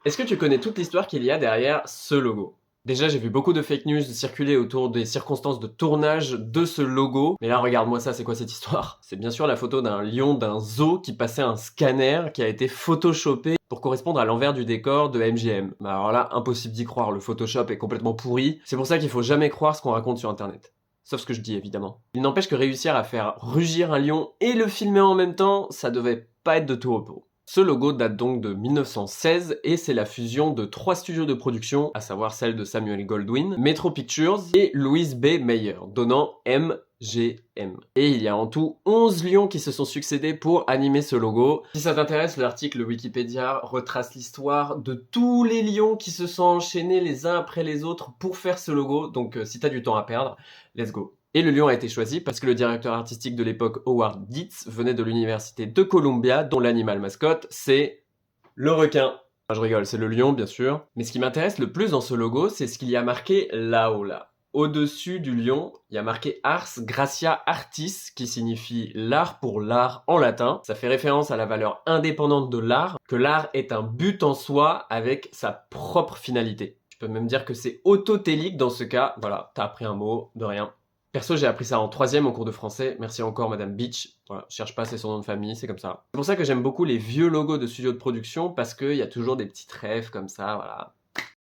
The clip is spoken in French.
Est-ce que tu connais toute l'histoire qu'il y a derrière ce logo? Déjà, j'ai vu beaucoup de fake news circuler autour des circonstances de tournage de ce logo. Mais là, regarde-moi ça, c'est quoi cette histoire? C'est bien sûr la photo d'un lion d'un zoo qui passait un scanner qui a été photoshopé pour correspondre à l'envers du décor de MGM. Bah alors là, impossible d'y croire, le Photoshop est complètement pourri. C'est pour ça qu'il faut jamais croire ce qu'on raconte sur internet. Sauf ce que je dis, évidemment. Il n'empêche que réussir à faire rugir un lion et le filmer en même temps, ça devait pas être de tout repos. Ce logo date donc de 1916 et c'est la fusion de 3 studios de production, à savoir celle de Samuel Goldwyn, Metro Pictures et Louise B. Mayer, donnant MGM. Et il y a en tout 11 lions qui se sont succédés pour animer ce logo. Si ça t'intéresse, l'article Wikipédia retrace l'histoire de tous les lions qui se sont enchaînés les uns après les autres pour faire ce logo, donc si t'as du temps à perdre, let's go. Et le lion a été choisi parce que le directeur artistique de l'époque, Howard Dietz, venait de l'université de Columbia, dont l'animal mascotte, c'est le requin. Enfin, je rigole, c'est le lion, bien sûr. Mais ce qui m'intéresse le plus dans ce logo, c'est ce qu'il y a marqué là-haut, là. Au-dessus du lion, il y a marqué Ars Gratia Artis, qui signifie l'art pour l'art en latin. Ça fait référence à la valeur indépendante de l'art, que l'art est un but en soi avec sa propre finalité. Je peux même dire que c'est autotélique dans ce cas. Voilà, t'as appris un mot, de rien. Perso, j'ai appris ça en 3e au cours de français. Merci encore, Madame Beach. Voilà, je cherche pas, c'est son nom de famille, c'est comme ça. C'est pour ça que j'aime beaucoup les vieux logos de studios de production, parce qu'il y a toujours des petites rêves comme ça, voilà.